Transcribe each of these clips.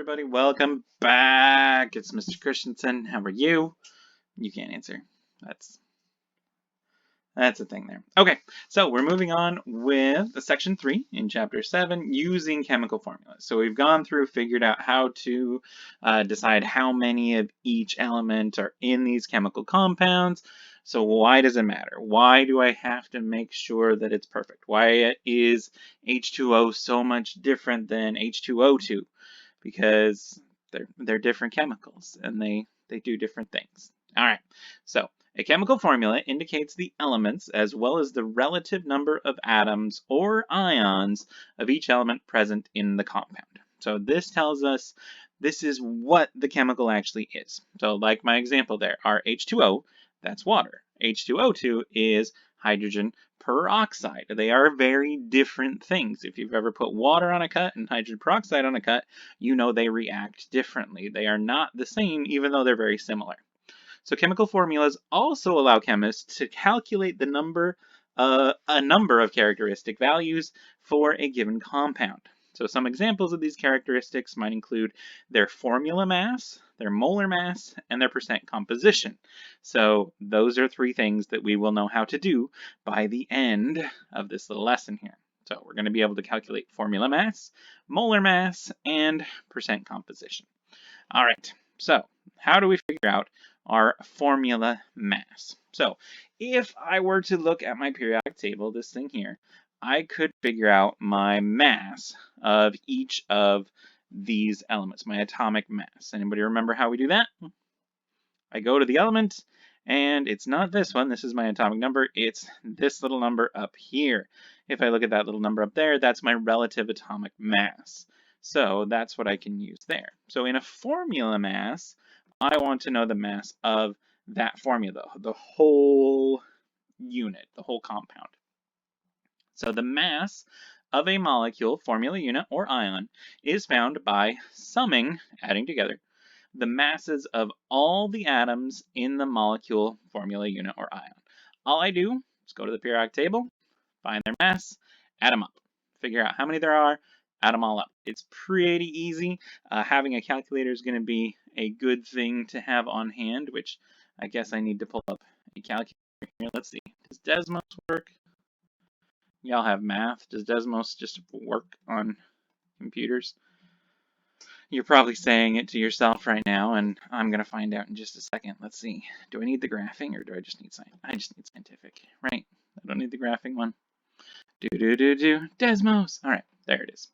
everybody, welcome back. It's Mr. Christensen. How are you? You can't answer. That's a thing there. Okay, so we're moving on with section 3 in chapter 7, using chemical formulas. So we've gone through, figured out how to decide how many of each element are in these chemical compounds. So why does it matter? Why do I have to make sure that it's perfect? Why is H2O so much different than H2O2? Because they're different chemicals and they do different things. All right, so a chemical formula indicates the elements as well as the relative number of atoms or ions of each element present in the compound. So this tells us this is what the chemical actually is. So like my example there, our H2O, that's water. H2O2 is hydrogen peroxide. They are very different things. If you've ever put water on a cut and hydrogen peroxide on a cut, you know they react differently. They are not the same, even though they're very similar. So chemical formulas also allow chemists to calculate a number of characteristic values for a given compound. So some examples of these characteristics might include their formula mass, their molar mass, and their percent composition. So those are 3 things that we will know how to do by the end of this little lesson here. So we're going to be able to calculate formula mass, molar mass, and percent composition. All right, so how do we figure out our formula mass? So if I were to look at my periodic table, this thing here, I could figure out my mass of each of these elements, my atomic mass. Anybody remember how we do that? I go to the element, and it's not this one. This is my atomic number. It's this little number up here. If I look at that little number up there, that's my relative atomic mass. So that's what I can use there. So in a formula mass, I want to know the mass of that formula, the whole unit, the whole compound. So the mass of a molecule, formula unit, or ion is found by summing, adding together, the masses of all the atoms in the molecule, formula unit, or ion. All I do is go to the periodic table, find their mass, add them up, figure out how many there are, add them all up. It's pretty easy. Having a calculator is going to be a good thing to have on hand, which I guess I need to pull up a calculator here. Let's see. Does Desmos work? Y'all have math. Does Desmos just work on computers? You're probably saying it to yourself right now, and I'm going to find out in just a second. Let's see. Do I need the graphing, or do I just need science? I just need scientific, right? I don't need the graphing one. Desmos. All right, there it is.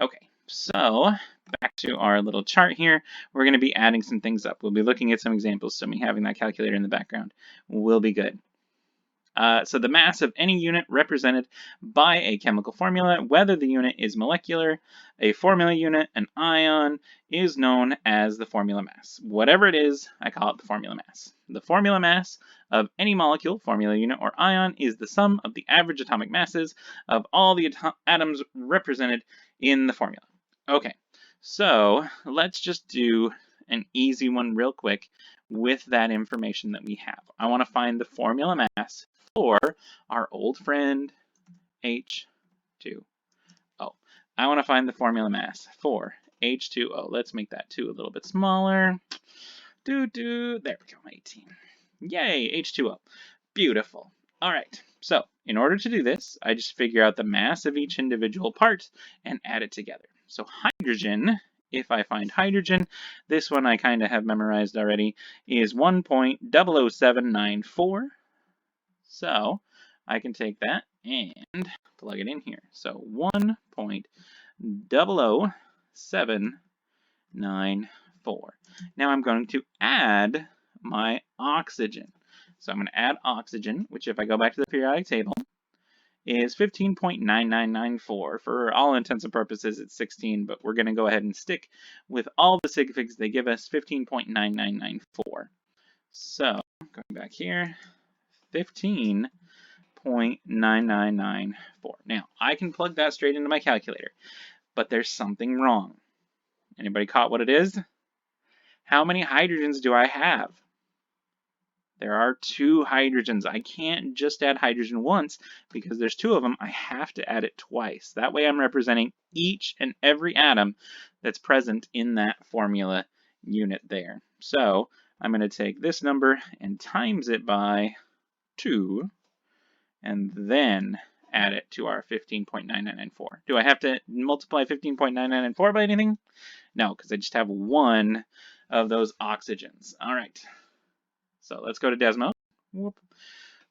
Okay, so back to our little chart here. We're going to be adding some things up. We'll be looking at some examples, so me having that calculator in the background will be good. So the mass of any unit represented by a chemical formula, whether the unit is molecular, a formula unit, an ion, is known as the formula mass. Whatever it is, I call it the formula mass. The formula mass of any molecule, formula unit, or ion is the sum of the average atomic masses of all the atoms represented in the formula. Okay, so let's just do an easy one real quick with that information that we have. I want to find the formula mass for our old friend H2O. I want to find the formula mass for H2O. Let's make that 2 a little bit smaller. There we go, 18. Yay, H2O. Beautiful. All right, so in order to do this, I just figure out the mass of each individual part and add it together. So hydrogen, if I find hydrogen, this one I kind of have memorized already, is 1.00794. So I can take that and plug it in here. So 1.00794. Now I'm going to add my oxygen. So I'm going to add oxygen, which if I go back to the periodic table, is 15.9994. For all intents and purposes, it's 16, but we're going to go ahead and stick with all the sig figs they give us, 15.9994. So going back here, 15.9994. Now, I can plug that straight into my calculator, but there's something wrong. Anybody caught what it is? How many hydrogens do I have? There are 2 hydrogens. I can't just add hydrogen once because there's 2 of them. I have to add it twice. That way I'm representing each and every atom that's present in that formula unit there. So I'm going to take this number and times it by 2, and then add it to our 15.9994. Do I have to multiply 15.9994 by anything? No, because I just have one of those oxygens. All right, so let's go to Desmos. Whoop.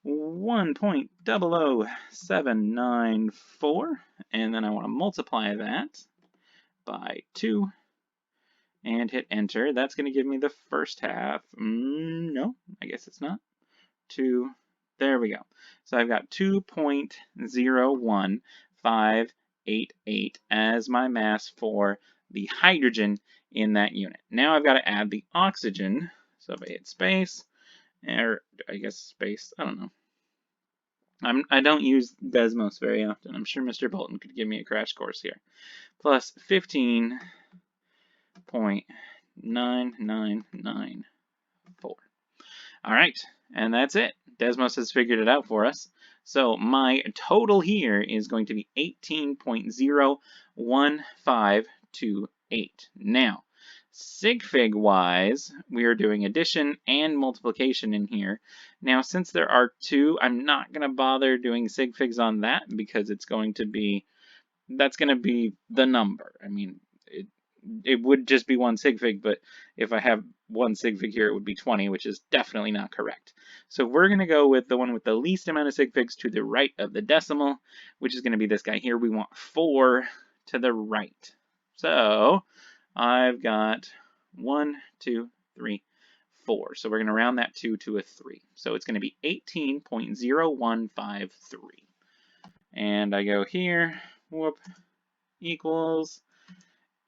1.00794, and then I want to multiply that by 2 and hit enter. That's going to give me the first half. No, I guess it's not. 2, there we go. So I've got 2.01588 as my mass for the hydrogen in that unit. Now I've got to add the oxygen. So if I hit space, or I guess space, I don't know. I don't use Desmos very often. I'm sure Mr. Bolton could give me a crash course here. Plus 15.9994. All right, and that's it. Desmos has figured it out for us. So my total here is going to be 18.01528. Now, sig fig wise, we are doing addition and multiplication in here. Now, since there are 2, I'm not going to bother doing sig figs on that because it's going to be, that's going to be the number. I mean, it would just be 1 sig fig, but if I have 1 sig fig here, it would be 20, which is definitely not correct. So we're going to go with the one with the least amount of sig figs to the right of the decimal, which is going to be this guy here. We want 4 to the right. So I've got 1, 2, 3, 4. So we're going to round that 2 to a 3. So it's going to be 18.0153. And I go here, whoop, equals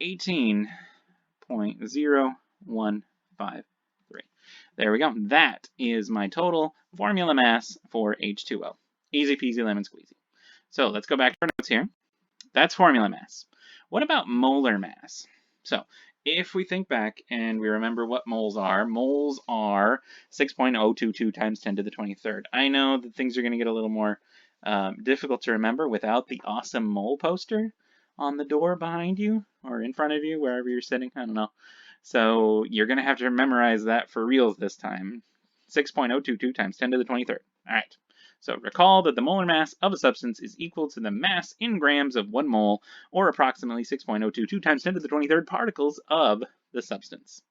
18.0153. There we go. That is my total formula mass for H2O. Easy peasy lemon squeezy. So let's go back to our notes here. That's formula mass. What about molar mass? So if we think back and we remember what moles are 6.022 times 10 to the 23rd. I know that things are going to get a little more difficult to remember without the awesome mole poster on the door behind you or in front of you, wherever you're sitting. I don't know. So you're going to have to memorize that for reals this time. 6.022 times 10 to the 23rd. All right. So recall that the molar mass of a substance is equal to the mass in grams of 1 mole, or approximately 6.022 times 10 to the 23rd particles of the substance.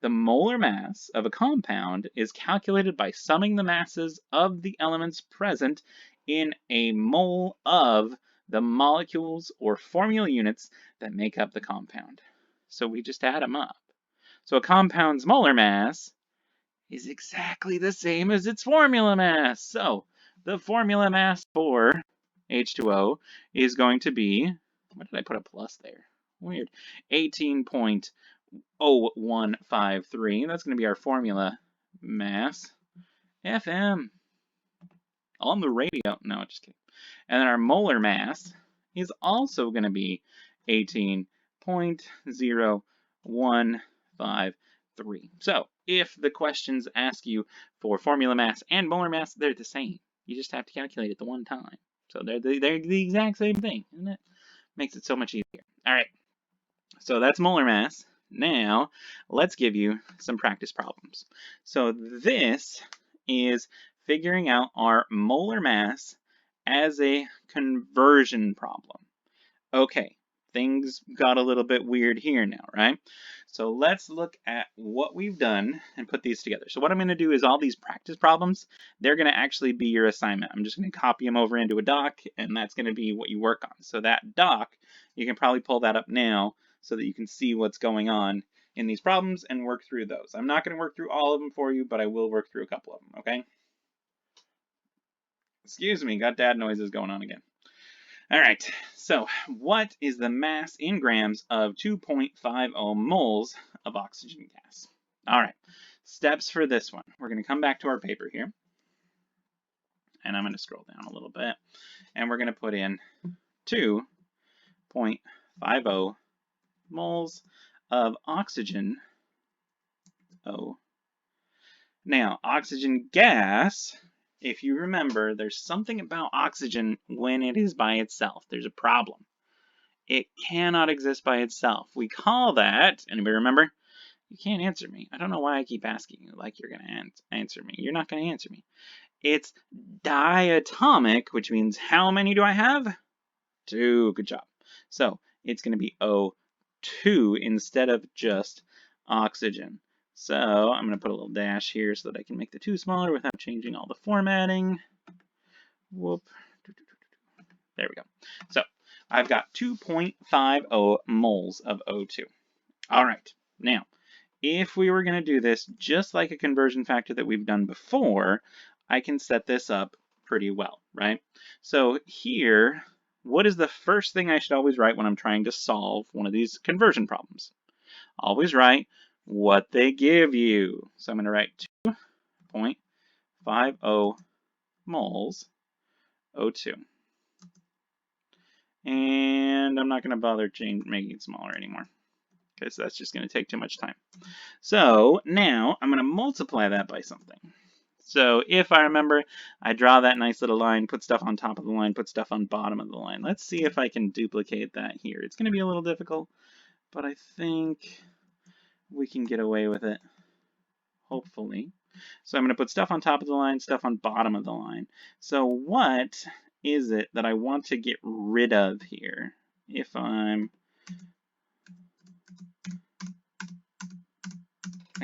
The molar mass of a compound is calculated by summing the masses of the elements present in a mole of the molecules or formula units that make up the compound. So we just add them up. So a compound's molar mass is exactly the same as its formula mass. So the formula mass for H2O is going to be, what did I put a plus there? Weird. 18.0153. That's going to be our formula mass. FM. On the radio. No, just kidding. And then our molar mass is also going to be 18.0153. So if the questions ask you for formula mass and molar mass, they're the same. You just have to calculate it the one time. So they're the exact same thing, isn't it? Makes it so much easier. All right. So that's molar mass. Now, let's give you some practice problems. So this is figuring out our molar mass as a conversion problem. Okay, things got a little bit weird here now, right? So let's look at what we've done and put these together. So what I'm going to do is all these practice problems, they're going to actually be your assignment. I'm just going to copy them over into a doc, and that's going to be what you work on. So that doc, you can probably pull that up now so that you can see what's going on in these problems and work through those. I'm not going to work through all of them for you, but I will work through a couple of them, okay? Excuse me, got dad noises going on again. All right, so what is the mass in grams of 2.50 moles of oxygen gas? All right, steps for this one. We're going to come back to our paper here, and I'm going to scroll down a little bit, and we're going to put in 2.50 moles of oxygen. Now, oxygen gas, if you remember, there's something about oxygen when it is by itself. There's a problem. It cannot exist by itself. We call that, anybody remember? You can't answer me. I don't know why I keep asking you like you're going to answer me. You're not going to answer me. It's diatomic, which means how many do I have? 2. Good job. So it's going to be O2 instead of just oxygen. So I'm going to put a little dash here so that I can make the 2 smaller without changing all the formatting. Whoop. There we go. So I've got 2.50 moles of O2. All right. Now, if we were going to do this just like a conversion factor that we've done before, I can set this up pretty well, right? So here, what is the first thing I should always write when I'm trying to solve one of these conversion problems? Always write what they give you. So I'm going to write 2.50 moles O2. And I'm not going to bother making it smaller anymore, because that's just going to take too much time. So now I'm going to multiply that by something. So if I remember, I draw that nice little line, put stuff on top of the line, put stuff on bottom of the line. Let's see if I can duplicate that here. It's going to be a little difficult, but I think we can get away with it, hopefully. So I'm going to put stuff on top of the line, stuff on bottom of the line. So what is it that I want to get rid of here? If I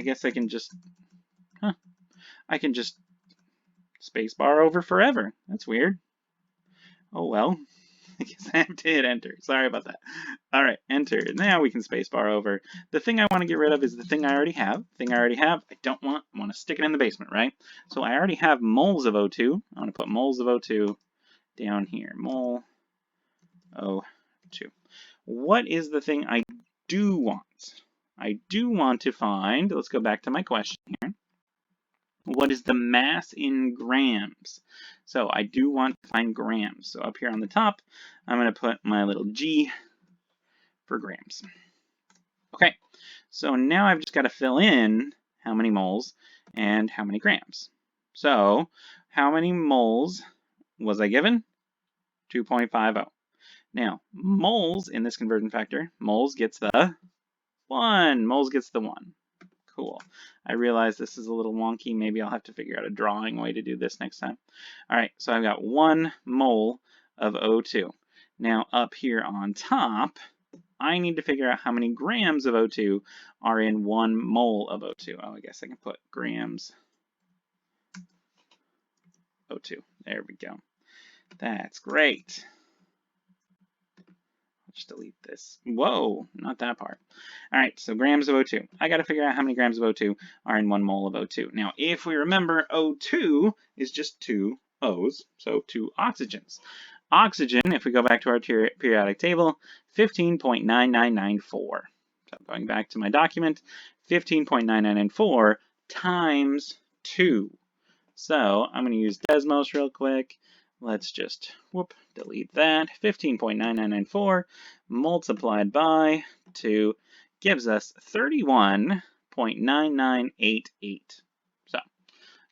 guess I can just, I can just spacebar over forever. That's weird. Oh well, I guess I have to hit enter. Sorry about that. All right, enter. Now we can spacebar over. The thing I want to get rid of is the thing I already have. I don't want. I want to stick it in the basement, right? So I already have moles of O2. I want to put moles of O2 down here. Mole O2. What is the thing I do want? I do want to find, let's go back to my question here. What is the mass in grams? So I do want to find grams. So up here on the top, I'm going to put my little G for grams. Okay, so now I've just got to fill in how many moles and how many grams. So how many moles was I given? 2.50. Now, moles in this conversion factor, moles gets the 1. Moles gets the 1. Cool. I realize this is a little wonky. Maybe I'll have to figure out a drawing way to do this next time. All right, so I've got 1 mole of O2. Now up here on top, I need to figure out how many grams of O2 are in 1 mole of O2. Oh, I guess I can put grams O2. There we go. That's great. Just delete this. Whoa, not that part. All right, so grams of O2. I got to figure out how many grams of O2 are in 1 mole of O2. Now, if we remember, O2 is just 2 O's, so 2 oxygens. Oxygen, if we go back to our periodic table, 15.9994. So going back to my document, 15.9994 times 2. So I'm going to use Desmos real quick. Let's just, delete that. 15.9994 multiplied by 2 gives us 31.9988. So,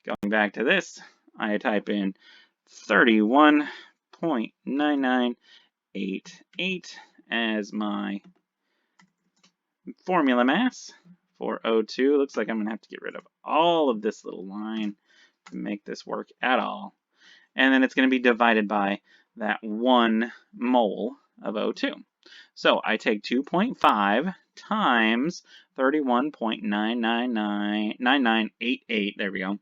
going back to this, I type in 31.9988 as my formula mass for O2. Looks like I'm going to have to get rid of all of this little line to make this work at all. And then it's going to be divided by that 1 mole of O2. So I take 2.5 times 31.9988, there we go,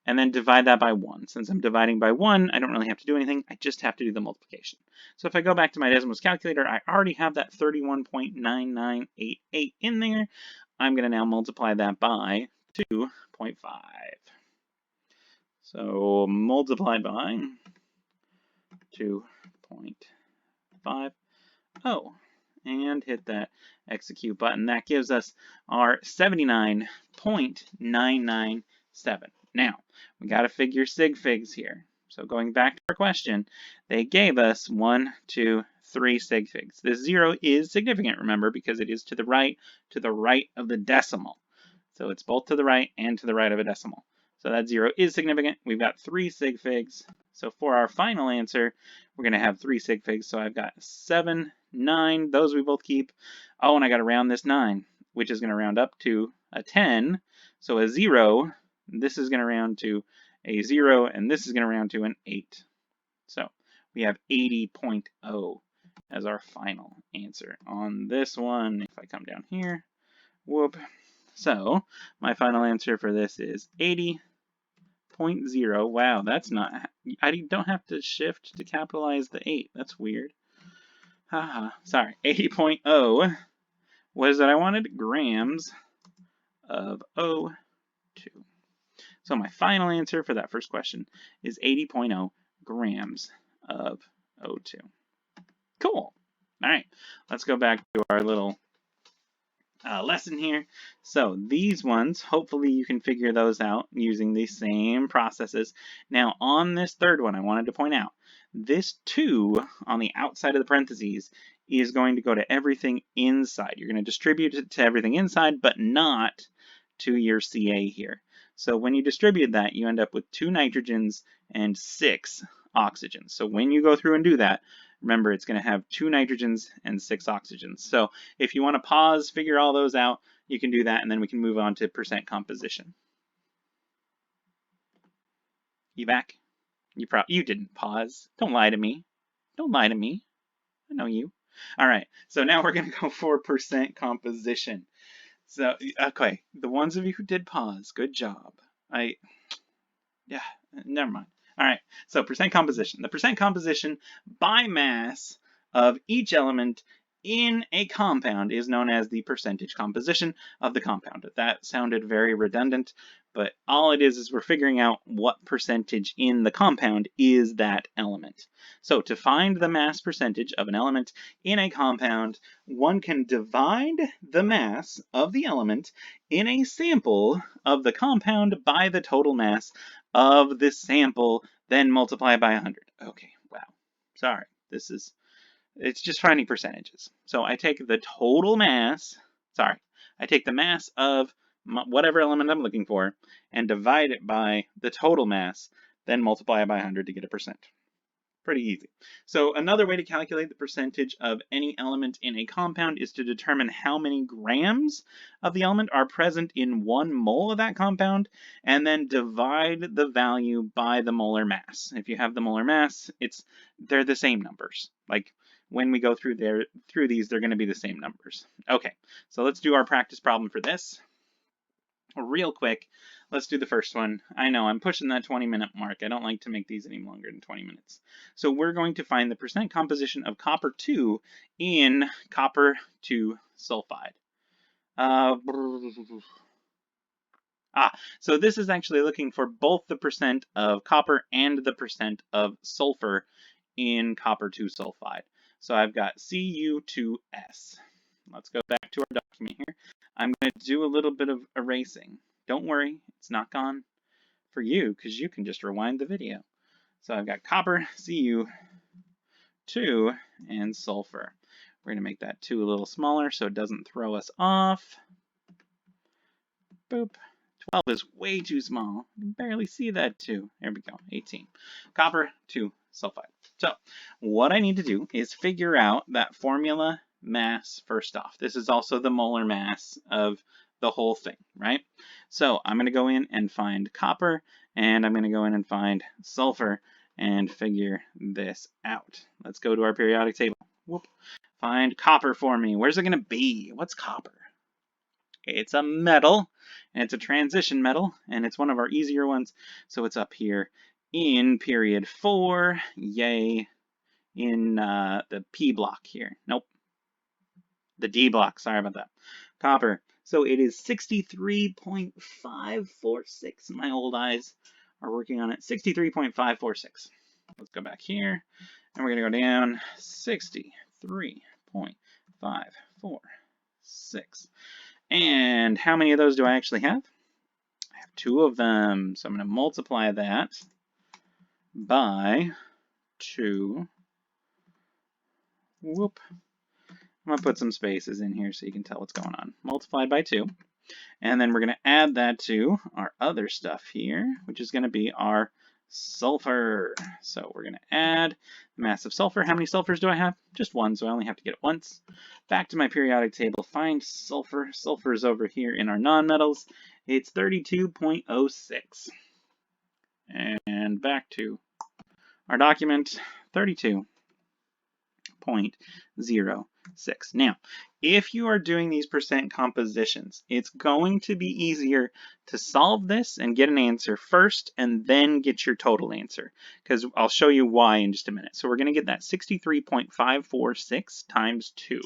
and then divide that by 1. Since I'm dividing by 1, I don't really have to do anything, I just have to do the multiplication. So if I go back to my Desmos calculator, I already have that 31.9988 in there. I'm going to now multiply that by 2.5. So multiplied by 2.50 and hit that execute button. That gives us our 79.997. Now, we got to figure sig figs here. So going back to our question, they gave us 1, 2, 3 sig figs. This 0 is significant, remember, because it is to the right of the decimal. So it's both to the right and to the right of a decimal. So that 0 is significant. We've got 3 sig figs. So for our final answer, we're going to have 3 sig figs. So I've got 7 9. Those we both keep. Oh, and I got to round this 9, which is going to round up to a 10. So a 0, this is going to round to a 0, and this is going to round to an 8. So we have 80.0 as our final answer on this one. If I come down here, whoop. So my final answer for this is 80.0. Wow, that's not, I don't have to shift to capitalize the 8. That's weird. Haha, sorry. 80.0. What is that I wanted? Grams of O2. So my final answer for that first question is 80.0 grams of O2. Cool. All right, let's go back to our little lesson here. So these ones, hopefully you can figure those out using the same processes. Now on this third one, I wanted to point out, this 2 on the outside of the parentheses is going to go to everything inside. You're going to distribute it to everything inside, but not to your Ca here. So when you distribute that, you end up with 2 nitrogens and 6 oxygens. So when you go through and do that, remember it's going to have 2 nitrogens and 6 oxygens. So if you want to pause, figure all those out, you can do that, and then we can move on to percent composition. You back? You didn't pause. Don't lie to me. Don't lie to me. I know you. All right, so now we're going to go for percent composition. So, okay, the ones of you who did pause, good job. Yeah, never mind. All right, so percent composition. The percent composition by mass of each element in a compound is known as the percentage composition of the compound. That sounded very redundant, but all it is we're figuring out what percentage in the compound is that element. So to find the mass percentage of an element in a compound, one can divide the mass of the element in a sample of the compound by the total mass of the sample, then multiply by 100. Okay, wow. Sorry, it's just finding percentages. So I take the total mass, I take the mass of whatever element I'm looking for and divide it by the total mass, then multiply it by 100 to get a percent. Pretty easy. So another way to calculate the percentage of any element in a compound is to determine how many grams of the element are present in 1 mole of that compound, and then divide the value by the molar mass. If you have the molar mass, they're the same numbers. Like when we go through these, they're going to be the same numbers. Okay, so let's do our practice problem for this. Real quick, let's do the first one. I know I'm pushing that 20-minute mark. I don't like to make these any longer than 20 minutes. So we're going to find the percent composition of copper 2 in copper 2 sulfide. So this is actually looking for both the percent of copper and the percent of sulfur in copper 2 sulfide. So I've got Cu2S. Let's go back to our document here. I'm going to do a little bit of erasing. Don't worry, it's not gone for you because you can just rewind the video. So I've got copper, Cu2, and sulfur. We're going to make that 2 a little smaller so it doesn't throw us off. Boop. 12 is way too small. You can barely see that 2. There we go, 18. Copper, 2 sulfide. So what I need to do is figure out that formula mass first off. This is also the molar mass of the whole thing, right? So I'm going to go in and find copper, and I'm going to go in and find sulfur and figure this out. Let's go to our periodic table. Whoop. Find copper for me. Where's it going to be? What's copper? It's a metal, and it's a transition metal, and it's one of our easier ones, so it's up here in period 4, yay, in the P block here. Nope. The D block, sorry about that. Copper. So it is 63.546. My old eyes are working on it. 63.546. Let's go back here, and we're going to go down 63.546. And how many of those do I actually have? I have 2 of them. So I'm going to multiply that by 2. Whoop. I'm going to put some spaces in here so you can tell what's going on. Multiplied by 2. And then we're going to add that to our other stuff here, which is going to be our sulfur. So we're going to add the mass of sulfur. How many sulfurs do I have? Just one, so I only have to get it once. Back to my periodic table, find sulfur. Sulfur is over here in our nonmetals. It's 32.06. And back to our document, 32.06. Now, if you are doing these percent compositions, it's going to be easier to solve this and get an answer first and then get your total answer, because I'll show you why in just a minute. So we're going to get that 63.546 times 2.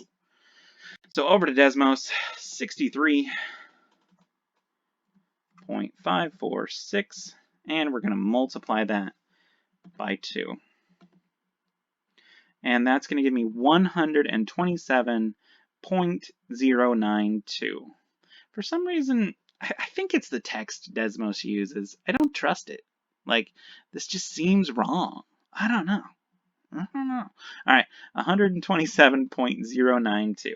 So over to Desmos, 63.546, and we're going to multiply that by 2. And that's going to give me 127.092. For some reason, I think it's the text Desmos uses. I don't trust it. Like, this just seems wrong. I don't know. All right, 127.092.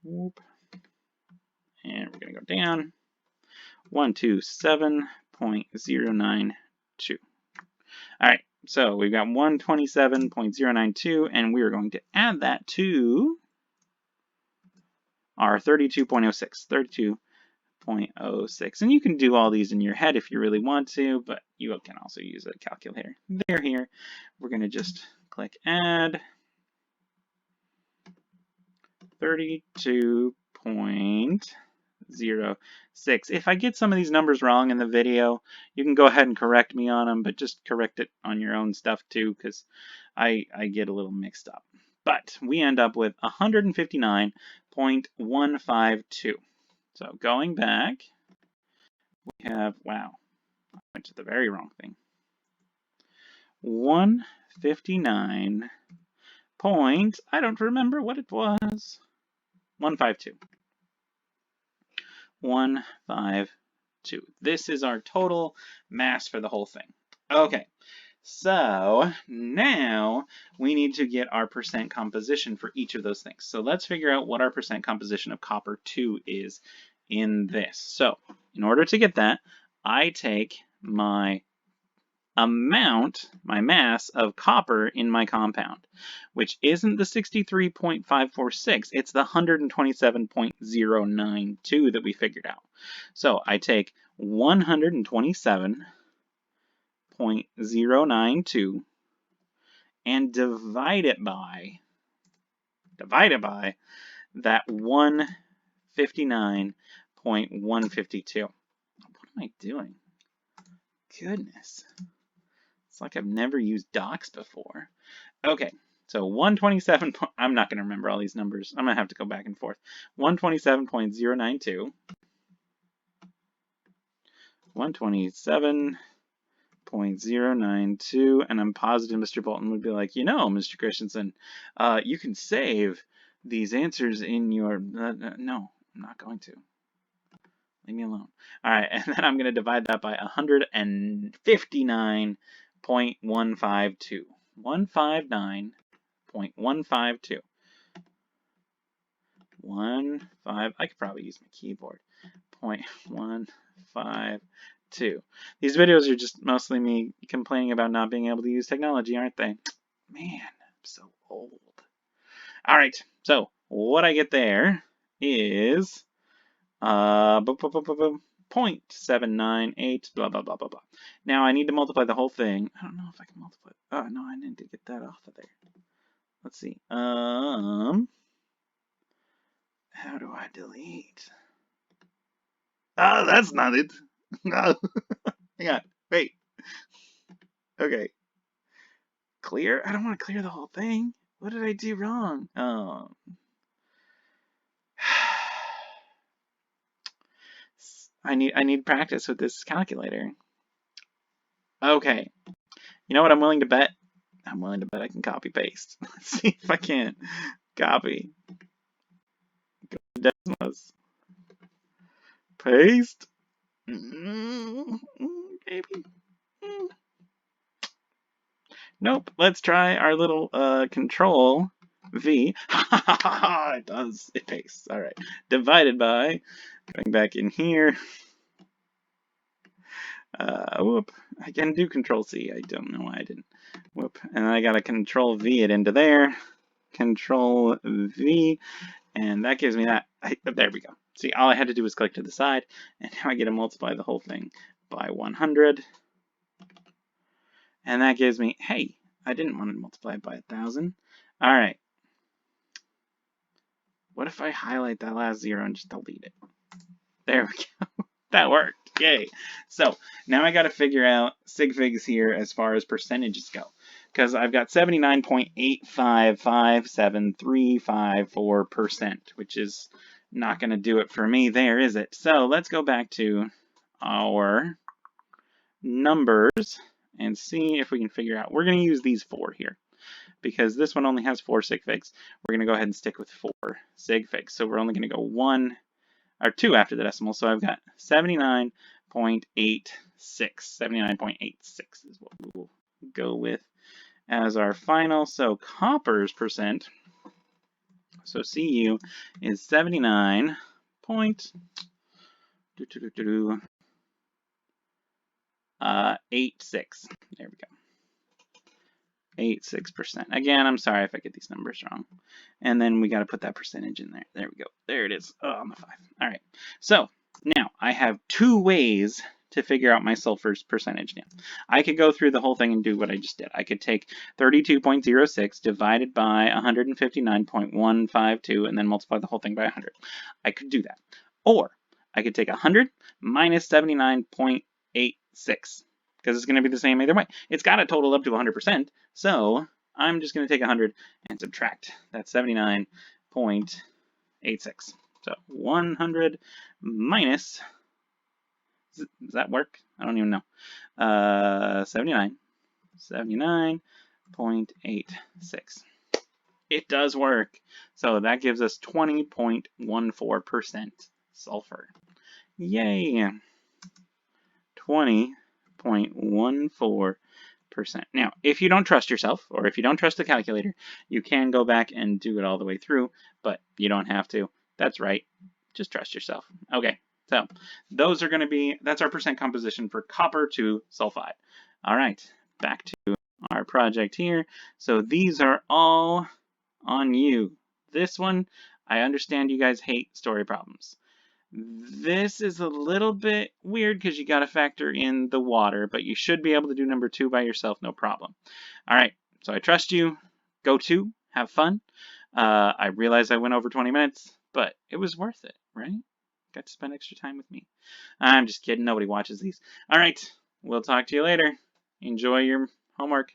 Whoop. And we're going to go down. 127.092. All right. So we've got 127.092, and we are going to add that to our 32.06. 32.06. And you can do all these in your head if you really want to, but you can also use a calculator. There, here. We're going to just click add. 32.06. If I get some of these numbers wrong in the video, you can go ahead and correct me on them, but just correct it on your own stuff too, because I get a little mixed up. But we end up with 159.152. So going back, we have, wow, I went to the very wrong thing. 159 point, I don't remember what it was. 152. 152. This is our total mass for the whole thing. Okay, so now we need to get our percent composition for each of those things. So let's figure out what our percent composition of copper 2 is in this. So in order to get that, I take my amount, my mass of copper in my compound, which isn't the 63.546, it's the 127.092 that we figured out. So I take 127.092 and divide it by that 159.152. What am I doing? Goodness. It's like I've never used docs before. Okay, so 127, I'm not going to remember all these numbers. I'm going to have to go back and forth. 127.092. 127.092, and I'm positive Mr. Bolton would be like, you know, Mr. Christensen, you can save these answers in your, no, I'm not going to. Leave me alone. All right, and then I'm going to divide that by 159.152. 159.152. I could probably use my keyboard. 0.152. These videos are just mostly me complaining about not being able to use technology, aren't they? Man, I'm so old. All right, so what I get there is 0.798, blah, blah, blah, blah, blah. Now I need to multiply the whole thing. I don't know if I can multiply. Oh, no, I need to get that off of there. Let's see. How do I delete? Oh, that's not it. No. Hang on. Wait. Okay. Clear? I don't want to clear the whole thing. What did I do wrong? Oh. I need practice with this calculator. Okay. You know what I'm willing to bet? I'm willing to bet I can copy paste. Let's see if I can. Copy. Go to Desmos. Paste. Maybe. Nope. Let's try our little control V. It does. It pastes. All right. Divided by, going back in here. Whoop. I can do Control C. I don't know why I didn't. Whoop. And then I gotta Control V it into there. Control V. And that gives me that. There we go. See, all I had to do was click to the side. And now I get to multiply the whole thing by 100. And that gives me, hey, I didn't want to multiply it by 1,000. All right. What if I highlight that last 0 and just delete it? There we go. That worked. Yay. So now I got to figure out sig figs here as far as percentages go. Because I've got 79.8557354%, which is not going to do it for me there, is it? So let's go back to our numbers and see if we can figure out. We're going to use these 4 here. Because this one only has 4 sig figs, we're going to go ahead and stick with 4 sig figs. So we're only going to go 1 or 2 after the decimal. So I've got 79.86. 79.86 is what we will go with as our final. So copper's percent, so Cu is 79.86. There we go. 86%. Again, I'm sorry if I get these numbers wrong. And then we got to put that percentage in there. There we go. There it is. Oh, I'm a 5. All right. So now I have 2 ways to figure out my sulfur's percentage now. I could go through the whole thing and do what I just did. I could take 32.06 divided by 159.152 and then multiply the whole thing by 100. I could do that. Or I could take 100 minus 79.86. Because it's going to be the same either way. It's got to total up to 100%, so I'm just going to take 100 and subtract. That's 79.86. So 100 minus, does that work? I don't even know. 79.86. It does work. So that gives us 20.14% sulfur. Yay! 20.14%. Now, if you don't trust yourself, or if you don't trust the calculator, you can go back and do it all the way through, but you don't have to. That's right. Just trust yourself. Okay, so those are going to be, that's our percent composition for copper to sulfide. All right, back to our project here. So these are all on you. This one, I understand you guys hate story problems. This is a little bit weird because you got to factor in the water, but you should be able to do number 2 by yourself, no problem. All right, so I trust you. Go 2, have fun. I realize I went over 20 minutes, but it was worth it, right? Got to spend extra time with me. I'm just kidding. Nobody watches these. All right, we'll talk to you later. Enjoy your homework.